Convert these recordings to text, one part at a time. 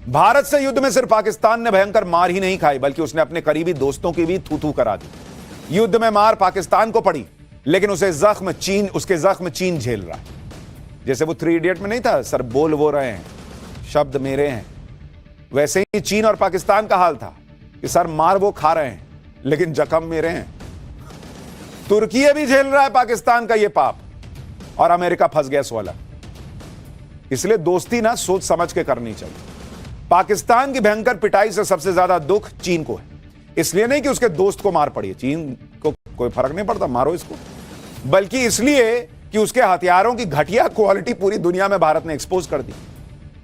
भारत से युद्ध में सिर्फ पाकिस्तान ने भयंकर मार ही नहीं खाई, बल्कि उसने अपने करीबी दोस्तों की भी थू थू करा दी। युद्ध में मार पाकिस्तान को पड़ी, लेकिन उसके जख्म चीन झेल रहा है। जैसे वो 3 इडियट में नहीं था, सर बोल वो रहे हैं, शब्द मेरे हैं, वैसे ही चीन और पाकिस्तान का हाल था कि सर मार वो खा रहे हैं, लेकिन जख्म मेरे हैं। तुर्की भी झेल रहा है पाकिस्तान का ये पाप, और अमेरिका फंस गया सोलह। इसलिए दोस्ती ना सोच समझ के करनी चाहिए। पाकिस्तान की भयंकर पिटाई से सबसे ज्यादा दुख चीन को है। इसलिए नहीं कि उसके दोस्त को मार पड़ी है, चीन को कोई फर्क नहीं पड़ता, मारो इसको, बल्कि इसलिए कि उसके हथियारों की घटिया क्वालिटी पूरी दुनिया में भारत ने एक्सपोज कर दी।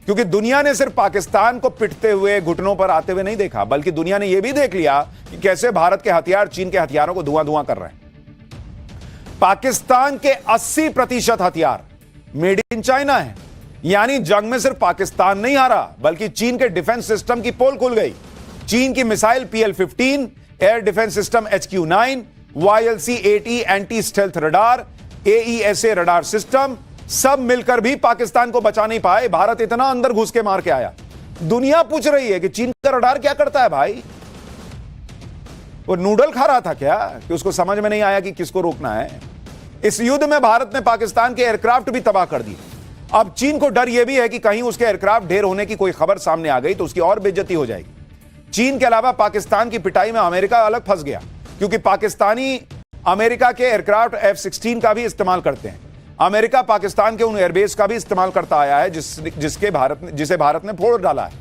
क्योंकि दुनिया ने सिर्फ पाकिस्तान को पिटते हुए, घुटनों पर आते हुए नहीं देखा, बल्कि दुनिया ने यह भी देख लिया कि कैसे भारत के हथियार चीन के हथियारों को धुआं धुआं कर रहे हैं। पाकिस्तान के 80% हथियार मेड इन चाइना है। यानी जंग में सिर्फ पाकिस्तान नहीं हारा, बल्कि चीन के डिफेंस सिस्टम की पोल खुल गई। चीन की missile PL-15, air defence system HQ-9, YLC-80 anti stealth radar, AESA radar system, सब मिलकर भी पाकिस्तान को बचा नहीं पाए। भारत इतना अंदर घुस के मार के आया। दुनिया पूछ रही है कि चीन का रडार क्या करता है भाई? वो नूडल खा रहा था क्या कि उसको समझ में नहीं आया कि किसको रोकना है? इस युद्ध में भारत ने पाकिस्तान के एयरक्राफ्ट भी तबाह कर दिए। अब चीन को डर यह भी है कि कहीं उसके एयरक्राफ्ट ढेर होने की कोई खबर सामने आ गई तो उसकी और बेइज्जती हो जाएगी। चीन के अलावा पाकिस्तान की पिटाई में अमेरिका अलग फंस गया, क्योंकि पाकिस्तानी अमेरिका के एयरक्राफ्ट F-16 का भी इस्तेमाल करते हैं। अमेरिका पाकिस्तान के उन एयरबेस का भी इस्तेमाल करता आया है जिसे भारत ने फोड़ डाला है।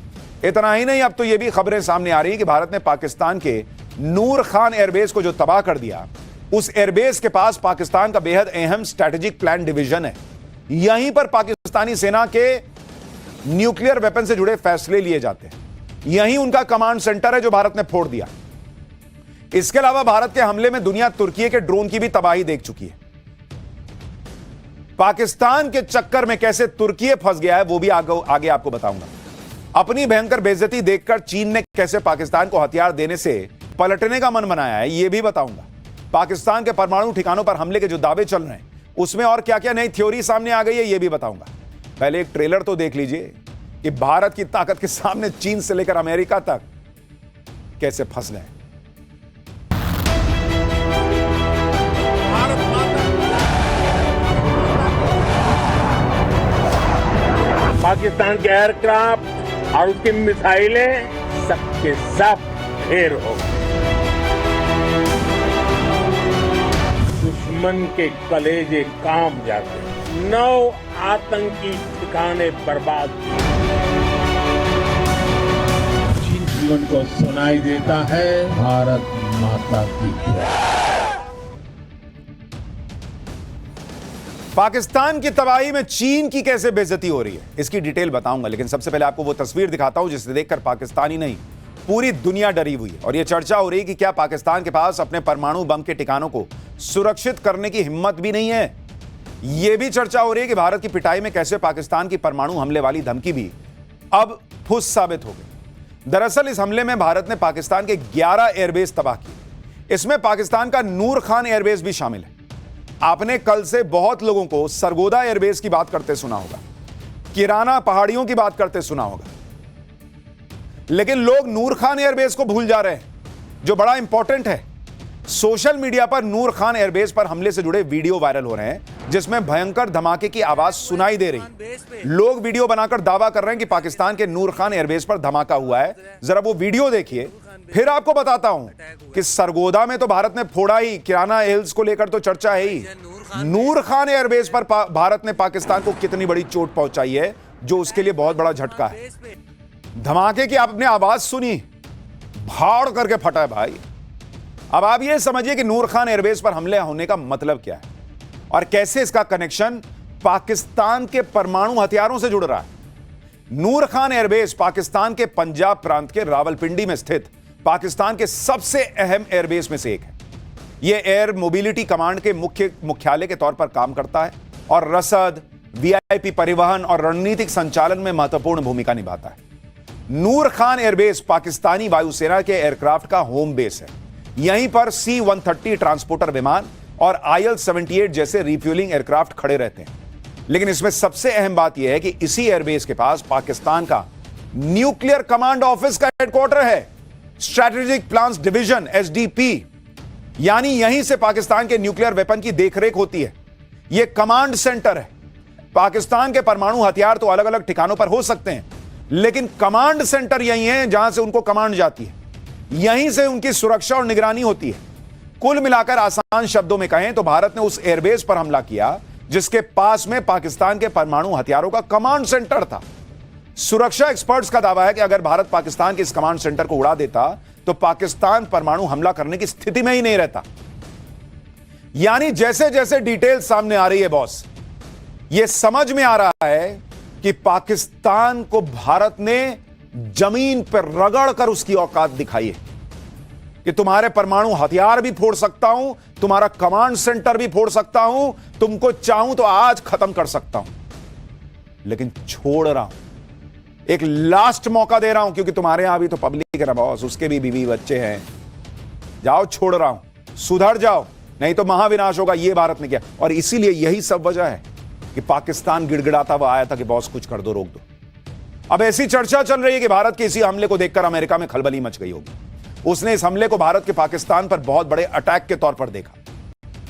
इतना ही नहीं, अब तो यह भी खबरें सामने आ रही है कि भारत ने पाकिस्तान के नूर खान एयरबेस को जो तबाह कर दिया, उस एयरबेस के पास पाकिस्तान का बेहद अहम स्ट्रेटेजिक प्लान डिवीजन है। यहीं पर पाकिस्तानी सेना के न्यूक्लियर वेपन से जुड़े फैसले लिए जाते हैं। यहीं उनका कमांड सेंटर है जो भारत ने फोड़ दिया। इसके अलावा भारत के हमले में दुनिया तुर्की के ड्रोन की भी तबाही देख चुकी है। पाकिस्तान के चक्कर में कैसे तुर्की फंस गया है वो भी आगे आपको बताऊंगा। अपनी भयंकर बेइज्जती देखकर चीन ने कैसे पाकिस्तान को हथियार देने से पलटने का मन बनाया है यह भी बताऊंगा। पाकिस्तान के परमाणु ठिकानों पर हमले के जो दावे चल रहे हैं उसमें और क्या क्या नई थ्योरी सामने आ गई है यह भी बताऊंगा। पहले एक ट्रेलर तो देख लीजिए कि भारत की ताकत के सामने चीन से लेकर अमेरिका तक कैसे फंस गए। पाकिस्तान के एयरक्राफ्ट और उसकी मिसाइलें सबके सब ढेर हो गए। दुश्मन के कलेजे कांप जाते, 9 आतंकी ठिकाने बर्बाद किए। जिन जीवन को सुनाई देता है भारत माता की जय। पाकिस्तान की तबाही में चीन की कैसे बेइज्जती हो रही है इसकी डिटेल बताऊंगा, लेकिन सबसे पहले आपको वो तस्वीर दिखाता हूं जिसे देखकर पाकिस्तान ही नहीं पूरी दुनिया डरी हुई है। और यह चर्चा हो रही है कि क्या पाकिस्तान के पास अपने परमाणु बम के ठिकानों को सुरक्षित करने की हिम्मत भी नहीं है। यह भी चर्चा हो रही है कि भारत की पिटाई में कैसे पाकिस्तान की परमाणु हमले वाली धमकी भी अब फुस साबित हो गई। दरअसल इस हमले में भारत ने पाकिस्तान के 11 एयरबेस तबाह किए। इसमें पाकिस्तान का नूर खान एयरबेस भी शामिल है। आपने कल से बहुत लोगों को सरगोदा एयरबेस की बात करते सुना होगा, किराना पहाड़ियों की बात करते सुना होगा, लेकिन लोग नूर खान एयरबेस को भूल जा रहे हैं जो बड़ा इंपॉर्टेंट है। सोशल मीडिया पर नूर खान एयरबेस पर हमले से जुड़े वीडियो वायरल हो रहे हैं जिसमें भयंकर धमाके की आवाज सुनाई दे रही। लोग वीडियो बनाकर दावा कर रहे हैं कि पाकिस्तान के नूर खान एयरबेस पर धमाका हुआ है। जरा वो वीडियो देखिए, फिर आपको बताता हूं कि सरगोदा में तो भारत ने फोड़ा ही, किराना हिल्स को लेकर तो चर्चा है ही, नूर खान एयरबेस पर भारत ने पाकिस्तान को कितनी बड़ी चोट पहुंचाई है जो उसके लिए बहुत बड़ा झटका है। धमाके की आपने आवाज सुनी, भाड़ करके फटा है भाई। अब आप ये समझिए कि नूर खान एयरबेस पर हमले होने का मतलब क्या है और कैसे इसका कनेक्शन पाकिस्तान के परमाणु हथियारों से जुड़ रहा है। नूर खान एयरबेस पाकिस्तान के पंजाब प्रांत के रावलपिंडी में स्थित पाकिस्तान के सबसे अहम एयरबेस में से एक है। यह एयर मोबिलिटी कमांड के मुख्यालय के तौर पर काम करता है और रसद, वीआईपी परिवहन और रणनीतिक संचालन में महत्वपूर्ण भूमिका निभाता है। नूर खान एयरबेस पाकिस्तानी वायुसेना के एयरक्राफ्ट का होम बेस है। यहीं पर C-130 ट्रांसपोर्टर विमान और IL-78 जैसे रिफ्यूलिंग एयरक्राफ्ट खड़े रहते हैं। लेकिन इसमें सबसे अहम बात यह है कि इसी एयरबेस के पास पाकिस्तान का न्यूक्लियर कमांड ऑफिस का हेडक्वार्टर है, स्ट्रैटेजिक प्लान्स डिवीजन एसडीपी, यानी यहीं से पाकिस्तान के न्यूक्लियर वेपन की देखरेख होती है। यह कमांड सेंटर है। पाकिस्तान के परमाणु हथियार तो अलग अलग ठिकानों पर हो सकते हैं, लेकिन कमांड सेंटर यही है जहां से उनको कमांड जाती है, यहीं से उनकी सुरक्षा और निगरानी होती है। कुल मिलाकर आसान शब्दों में कहें तो भारत ने उस एयरबेस पर हमला किया जिसके पास में पाकिस्तान के परमाणु हथियारों का कमांड सेंटर था। सुरक्षा एक्सपर्ट्स का दावा है कि अगर भारत पाकिस्तान के इस कमांड सेंटर को उड़ा देता तो पाकिस्तान परमाणु हमला करने की स्थिति में ही नहीं रहता। यानी जैसे जैसे डिटेल सामने आ रही है बॉस, यह समझ में आ रहा है कि पाकिस्तान को भारत ने जमीन पर रगड़ कर उसकी औकात दिखाई है कि तुम्हारे परमाणु हथियार भी फोड़ सकता हूं, तुम्हारा कमांड सेंटर भी फोड़ सकता हूं, तुमको चाहूं तो आज खत्म कर सकता हूं, लेकिन छोड़ रहा हूं, एक लास्ट मौका दे रहा हूं, क्योंकि तुम्हारे यहां भी तो पब्लिक है ना बॉस, उसके भी बीवी बच्चे हैं। जाओ, छोड़ रहा हूं, सुधर जाओ, नहीं तो महाविनाश होगा। यह भारत ने किया, और इसीलिए यही सब वजह है कि पाकिस्तान गिड़गिड़ाता हुआ आया था कि बॉस कुछ कर दो, रोक दो। अब ऐसी चर्चा चल रही है कि भारत के इसी हमले को देखकर अमेरिका में खलबली मच गई होगी। उसने इस हमले को भारत के पाकिस्तान पर बहुत बड़े अटैक के तौर पर देखा।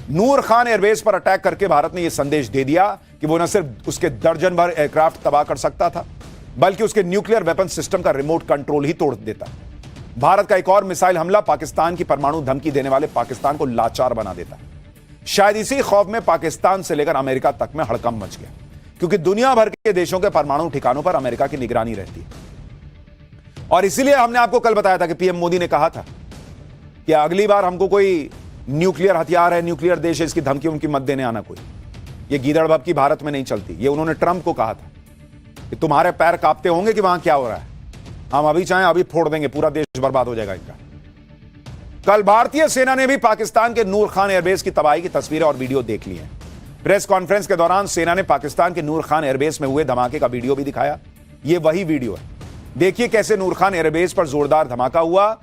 नूर खान एयरबेस पर अटैक करके भारत ने यह संदेश दे दिया कि वो न सिर्फ उसके दर्जन भर एयरक्राफ्ट तबाह कर सकता था, बल्कि उसके न्यूक्लियर वेपन सिस्टम का रिमोट कंट्रोल ही तोड़ देता। भारत का एक और मिसाइल हमला पाकिस्तान की परमाणु धमकी देने वाले पाकिस्तान को लाचार बना देता। शायद इसी खौफ में पाकिस्तान से लेकर अमेरिका तक में हड़कंप मच गया, क्योंकि दुनिया भर के देशों के परमाणु ठिकानों पर अमेरिका की निगरानी रहती है। और इसीलिए हमने आपको कल बताया था कि पीएम मोदी ने कहा था कि अगली बार हमको कोई न्यूक्लियर हथियार है, न्यूक्लियर देश है, इसकी धमकी उनकी मत देने आना कोई। ये गीदड़ भभकी भारत में नहीं चलती। ये उन्होंने ट्रंप को कहा था कि तुम्हारे पैर कांपते होंगे कि वहां क्या हो रहा है, हम अभी चाहें अभी फोड़ देंगे, पूरा देश बर्बाद हो जाएगा इनका। कल भारतीय सेना ने भी पाकिस्तान के नूर खान एयरबेस की तबाही की तस्वीरें और वीडियो देख ली हैं। प्रेस कॉन्फ्रेंस के दौरान सेना ने पाकिस्तान के नूर खान एयरबेस में हुए धमाके का वीडियो भी दिखाया। यह वही वीडियो है। देखिए कैसे नूर खान एयरबेस पर जोरदार धमाका हुआ,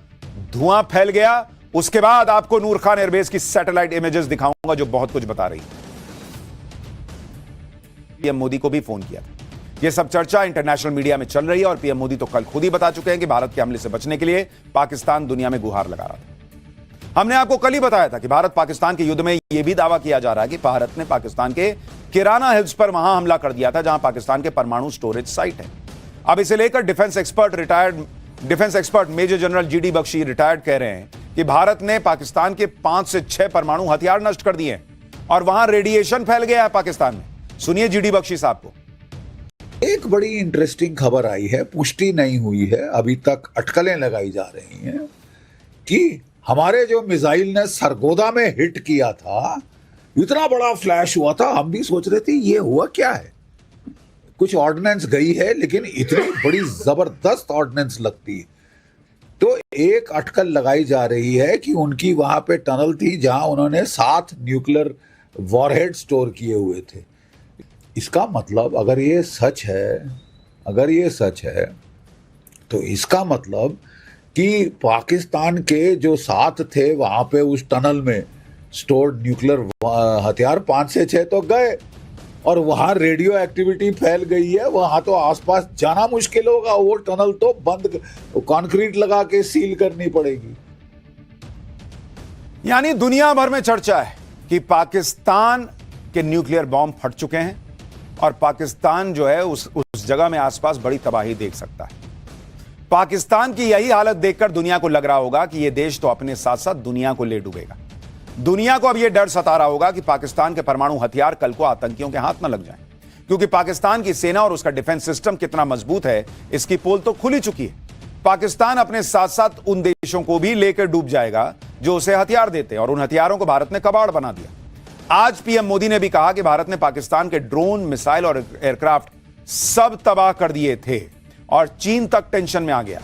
धुआं फैल गया। उसके बाद आपको नूर खान एयरबेस की सैटेलाइट इमेजेस दिखाऊंगा जो बहुत कुछ बता रही है। पीएम मोदी को भी फोन किया था। यह सब चर्चा इंटरनेशनल मीडिया में चल रही है और पीएम मोदी तो कल खुद ही बता चुके हैं कि भारत के हमले से बचने के लिए पाकिस्तान दुनिया में गुहार लगा रहा था। हमने आपको कल ही बताया था कि भारत पाकिस्तान के युद्ध में यह भी दावा किया जा रहा है कि भारत ने पाकिस्तान के किराना हिल्स पर वहां हमला कर दिया था जहां पाकिस्तान के परमाणु स्टोरेज साइट है। अब इसे लेकर defence expert major general GD Bakshi retired कह रहे हैं कि भारत ने पाकिस्तान के 5 से 6 परमाणु हथियार नष्ट कर दिए और वहां रेडिएशन फैल गया है पाकिस्तान में। सुनिए जीडी बख्शी साहब को। एक बड़ी इंटरेस्टिंग खबर आई है, पुष्टि नहीं हुई है, अभी तक अटकलें लगाई जा रही हैं कि हमारे जो मिसाइल ने सरगोदा में हिट किया था, इतना बड़ा फ्लैश हुआ था, हम भी सोच रहे थे ये हुआ क्या है। कुछ ऑर्डिनेंस गई है, लेकिन इतनी बड़ी जबरदस्त ऑर्डिनेंस लगती है। तो एक अटकल लगाई जा रही है कि उनकी वहां पे टनल थी जहां उन्होंने 7 न्यूक्लियर वॉरहेड स्टोर किए हुए थे। इसका मतलब अगर ये सच है तो इसका मतलब कि पाकिस्तान के जो 7 थे वहां पे उस टनल में स्टोर्ड न्यूक्लियर हथियार 5 से 6 तो गए और वहां रेडियो एक्टिविटी फैल गई है। वहां तो आसपास जाना मुश्किल होगा, वो टनल तो बंद, कंक्रीट लगा के सील करनी पड़ेगी। यानी दुनिया भर में चर्चा है कि पाकिस्तान के न्यूक्लियर बॉम्ब फट चुके हैं और पाकिस्तान जो है उस जगह में आसपास बड़ी तबाही देख सकता है। पाकिस्तान की यही हालत देखकर दुनिया को लग रहा होगा कि यह देश तो अपने साथ साथ दुनिया को ले डूबेगा। दुनिया को अब यह डर सता रहा होगा कि पाकिस्तान के परमाणु हथियार कल को आतंकियों के हाथ न लग जाएं, क्योंकि पाकिस्तान की सेना और उसका डिफेंस सिस्टम कितना मजबूत है इसकी पोल तो खुल ही चुकी है। पाकिस्तान अपने साथ साथ उन देशों को भी लेकर डूब जाएगा जो उसे हथियार देते हैं, और उन हथियारों को भारत ने कबाड़ बना दिया। आज पीएम मोदी ने भी कहा कि भारत ने पाकिस्तान के ड्रोन, मिसाइल और एयरक्राफ्ट सब तबाह कर दिए थे और चीन तक टेंशन में आ गया।